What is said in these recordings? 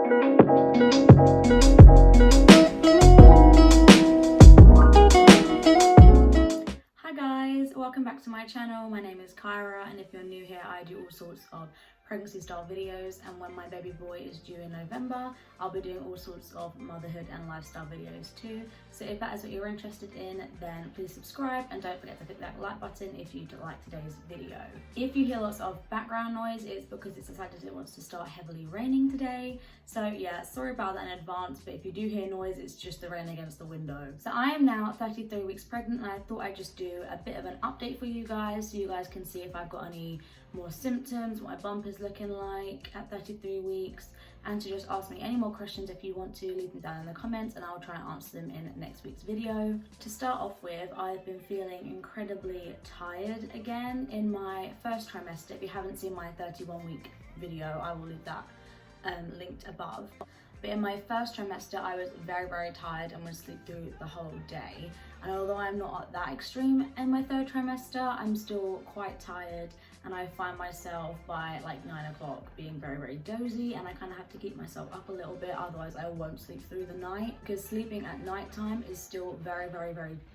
Hi guys, welcome back to my channel. My name is Kyra, and if you're new here, I do all sorts of pregnancy style videos, and when my baby boy is due in November, I'll be doing all sorts of motherhood and lifestyle videos too. So if that is what you're interested in, then please subscribe and don't forget to click that like button if you like today's video. If you hear lots of background noise, it's because it's decided it wants to start heavily raining today. So yeah, sorry about that in advance, but if you do hear noise, it's just the rain against the window. So I am now 33 weeks pregnant, and I thought I'd just do a bit of an update for you guys so you guys can see if I've got any more symptoms, what my bump is looking like at 33 weeks, and to just ask me any more questions. If you want to, leave them down in the comments and I'll try and answer them in next week's video. To start off with, I've been feeling incredibly tired again in my first trimester. If you haven't seen my 31-week video, I will leave that linked above. But in my first trimester, I was very tired and would sleep through the whole day. And although I'm not at that extreme in my third trimester, I'm still quite tired, and I find myself by like 9 o'clock being very dozy, and I kind of have to keep myself up a little bit, otherwise I won't sleep through the night, because sleeping at night time is still very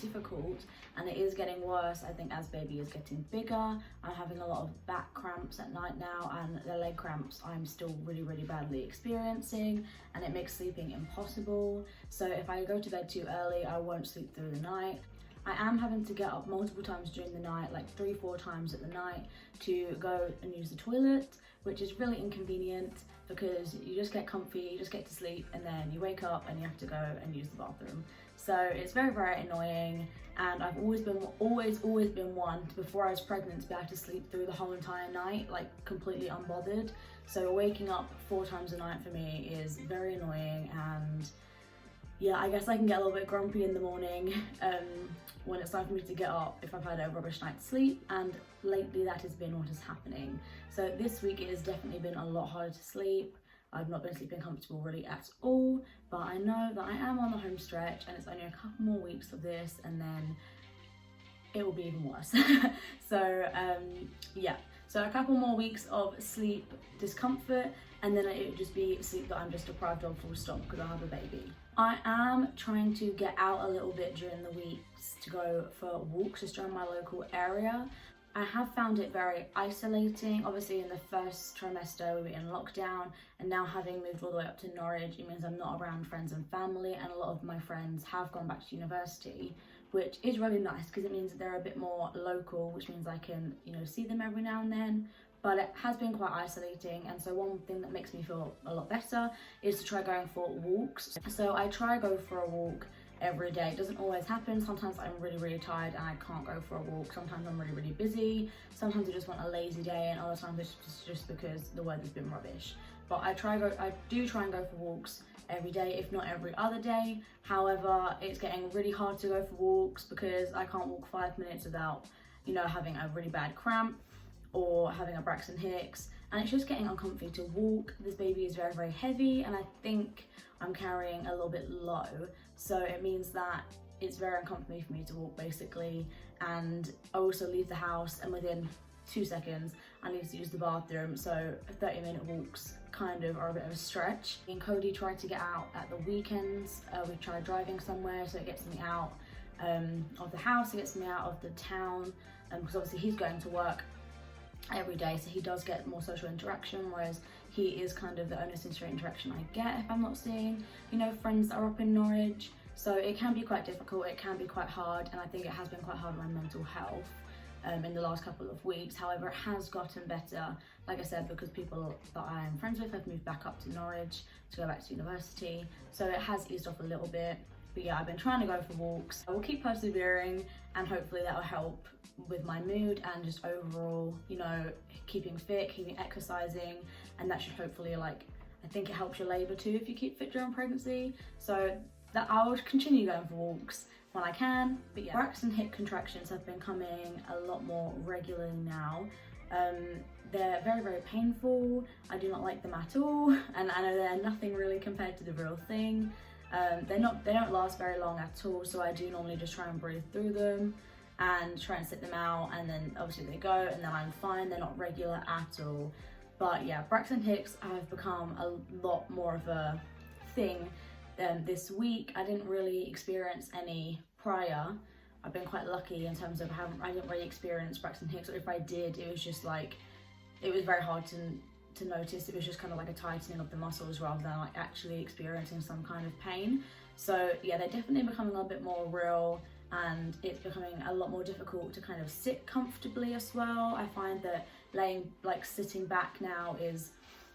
difficult, and it is getting worse. I think as baby is getting bigger, I'm having a lot of back cramps at night now, and the leg cramps I'm still really badly experiencing, and it makes sleeping impossible. So if I go to bed too early, I won't sleep through the night. I am having to get up multiple times during the night, like 3-4 times at the night, to go and use the toilet, which is really inconvenient because you just get comfy, you just get to sleep, and then you wake up and you have to go and use the bathroom. So it's very annoying, and I've always been one, before I was pregnant, to be able to sleep through the whole entire night, like completely unbothered. So waking up 4 times a night for me is very annoying, and yeah, I guess I can get a little bit grumpy in the morning when it's time for me to get up if I've had a rubbish night's sleep, and lately that has been what is happening. So this week it has definitely been a lot harder to sleep. I've not been sleeping comfortable really at all, but I know that I am on the home stretch, and it's only a couple more weeks of this and then it will be even worse. So yeah, so a couple more weeks of sleep discomfort, and then it would just be sleep that I'm just deprived of full stop because I have a baby. I am trying to get out a little bit during the weeks to go for walks just around my local area. I have found it very isolating. Obviously in the first trimester we were in lockdown, and now having moved all the way up to Norwich, it means I'm not around friends and family, and a lot of my friends have gone back to university, which is really nice because it means that they're a bit more local, which means I can, you know, see them every now and then. But it has been quite isolating, and so one thing that makes me feel a lot better is to try going for walks. So I try go for a walk every day. It doesn't always happen. Sometimes I'm really tired and I can't go for a walk. Sometimes I'm really busy. Sometimes I just want a lazy day, and other times it's just because the weather's been rubbish. But I do try and go for walks every day, if not every other day. However, it's getting really hard to go for walks because I can't walk 5 minutes without, you know, having a really bad cramp or having a Braxton Hicks, and it's just getting uncomfy to walk. This baby is very heavy, and I think I'm carrying a little bit low, so it means that it's very uncomfortable for me to walk basically. And I also leave the house and within 2 seconds I need to use the bathroom, so 30-minute walks kind of are a bit of a stretch. Me and Cody tried to get out at the weekends. We tried driving somewhere, so it gets me out of the house, it gets me out of the town, because obviously he's going to work every day, so he does get more social interaction, whereas he is kind of the only social interaction I get if I'm not seeing, you know, friends that are up in Norwich. So it can be quite difficult, it can be quite hard, and I think it has been quite hard on my mental health in the last couple of weeks. However, it has gotten better, like I said, because people that I am friends with have moved back up to Norwich to go back to university, so it has eased off a little bit. But yeah, I've been trying to go for walks. I will keep persevering, and hopefully that will help with my mood and just overall, you know, keeping fit, keeping exercising, and that should hopefully, like, I think it helps your labour too if you keep fit during pregnancy. So that I'll continue going for walks when I can. But yeah, Braxton Hicks contractions have been coming a lot more regularly now. They're very painful. I do not like them at all, and I know they're nothing really compared to the real thing. They don't last very long at all, so I do normally just try and breathe through them and try and sit them out, and then obviously they go and then I'm fine. They're not regular at all. But yeah, Braxton Hicks have become a lot more of a thing this week. I didn't really experience any prior. I've been quite lucky in terms of I didn't really experience Braxton Hicks, or if I did, it was just like, it was very hard to notice. It was just kind of like a tightening of the muscles rather than like actually experiencing some kind of pain. So yeah, they're definitely becoming a little bit more real, and it's becoming a lot more difficult to kind of sit comfortably as well. I find that sitting back now is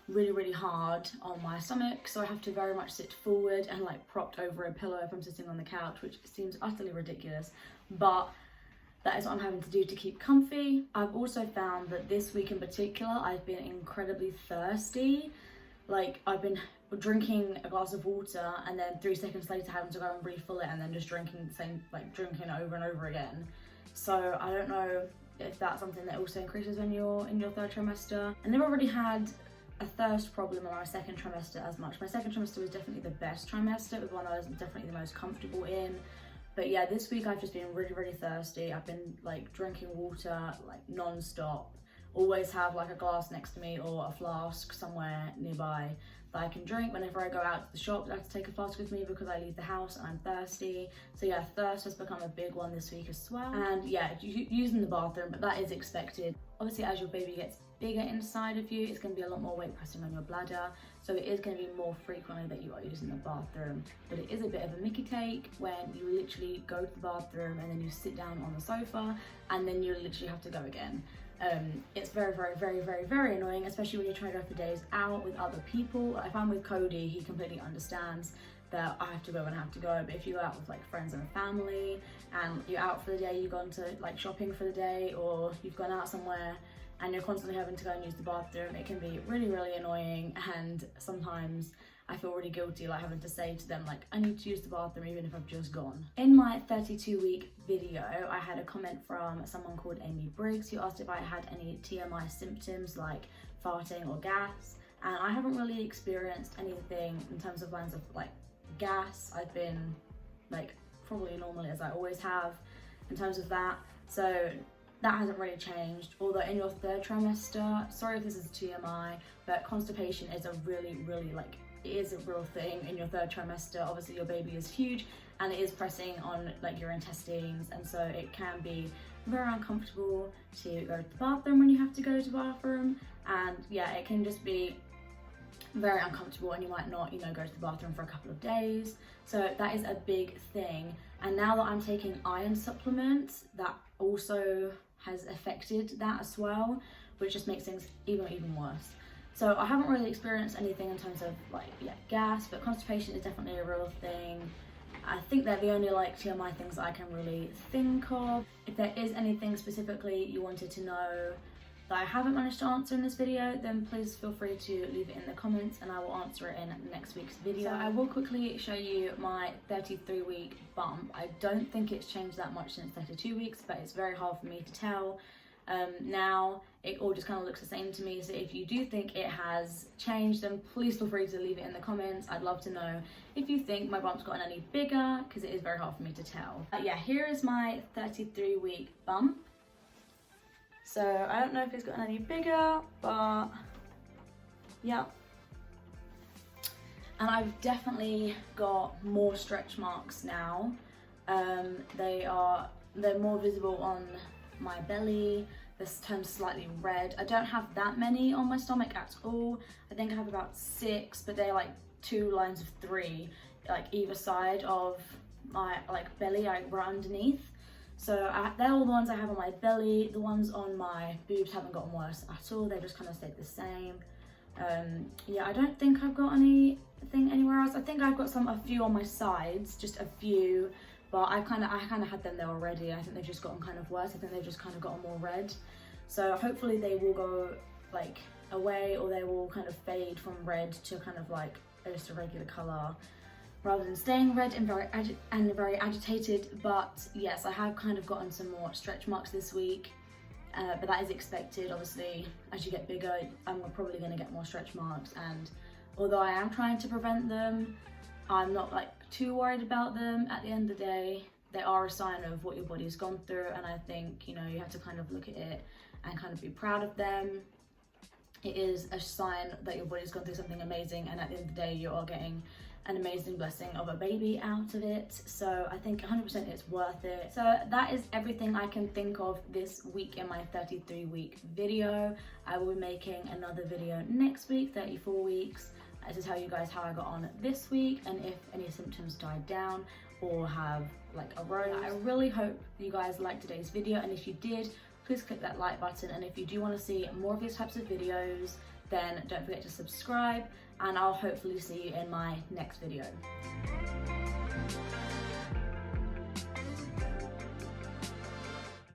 really hard on my stomach, so I have to very much sit forward and like propped over a pillow if I'm sitting on the couch, which seems utterly ridiculous, but that is what I'm having to do to keep comfy. I've also found that this week in particular, I've been incredibly thirsty. Like, I've been drinking a glass of water and then 3 seconds later having to go and refill it, and then just drinking the same, like drinking it over and over again. So I don't know if that's something that also increases when you're in your 3rd trimester. I never really had a thirst problem in my 2nd trimester as much. My 2nd trimester was definitely the best trimester. It was one I was definitely the most comfortable in. But yeah, this week I've just been really thirsty. I've been like drinking water like non-stop. Always have like a glass next to me or a flask somewhere nearby that I can drink. Whenever I go out to the shop, I have to take a flask with me because I leave the house and I'm thirsty. So yeah, thirst has become a big one this week as well. And yeah, using the bathroom, but that is expected. Obviously, as your baby gets bigger inside of you, it's going to be a lot more weight pressing on your bladder, so it is going to be more frequently that you are using the bathroom. But it is a bit of a mickey take when you literally go to the bathroom and then you sit down on the sofa and then you literally have to go again. It's very annoying, especially when you're trying to go for days out with other people. If I'm with Cody, he completely understands that I have to go when I have to go, but if you're out with like friends and family and you're out for the day, you've gone to like shopping for the day, or you've gone out somewhere and you're constantly having to go and use the bathroom, it can be really annoying. And sometimes I feel really guilty like having to say to them like, I need to use the bathroom even if I've just gone. In my 32-week video, I had a comment from someone called Amy Briggs who asked if I had any TMI symptoms like farting or gas, and I haven't really experienced anything in terms of lines of like gas. I've been like probably normally as I always have in terms of that, so that hasn't really changed. Although in your 3rd trimester, sorry if this is TMI, but constipation is a really like, it is a real thing in your 3rd trimester. Obviously your baby is huge and it is pressing on like your intestines, and so it can be very uncomfortable to go to the bathroom when you have to go to the bathroom. And yeah, it can just be very uncomfortable and you might not, you know, go to the bathroom for a couple of days. So that is a big thing. And now that I'm taking iron supplements, that also has affected that as well, which just makes things even worse. So I haven't really experienced anything in terms of like, yeah, gas, but constipation is definitely a real thing. I think they're the only like TMI things that I can really think of. If there is anything specifically you wanted to know that I haven't managed to answer in this video, then please feel free to leave it in the comments and I will answer it in next week's video. So I will quickly show you my 33-week bump. I don't think it's changed that much since 32 weeks, but it's very hard for me to tell. Now it all just kind of looks the same to me, so if you do think it has changed, then please feel free to leave it in the comments. I'd love to know if you think my bump's gotten any bigger, because it is very hard for me to tell. Yeah, here is my 33-week bump. So I don't know if it's gotten any bigger, but yeah. And I've definitely got more stretch marks now. They're more visible on my belly. This turns slightly red. I don't have that many on my stomach at all. I think I have about 6, but they're like 2 lines of 3, like either side of my like belly, like right underneath. So they're all the ones I have on my belly. The ones on my boobs haven't gotten worse at all. They just kind of stayed the same. Yeah, I don't think I've got anything anywhere else. I think I've got a few on my sides, just a few. But I kind of had them there already. I think they've just gotten kind of worse. I think they've just kind of gotten more red. So hopefully they will go like away, or they will kind of fade from red to kind of like just a regular color, rather than staying red and very agitated. But yes, I have kind of gotten some more stretch marks this week. But that is expected. Obviously, as you get bigger, I'm probably going to get more stretch marks. And although I am trying to prevent them, I'm not like too worried about them. At the end of the day, they are a sign of what your body's gone through, and I think, you know, you have to kind of look at it and kind of be proud of them. it is a sign that your body's gone through something amazing, and at the end of the day you are getting an amazing blessing of a baby out of it. So I think 100% it's worth it. So that is everything I can think of this week in my 33-week video. I will be making another video next week, 34 weeks, to tell you guys how I got on this week and if any symptoms died down or have like arose. I really hope you guys liked today's video, and if you did, please click that like button, and if you do want to see more of these types of videos, then don't forget to subscribe, and I'll hopefully see you in my next video.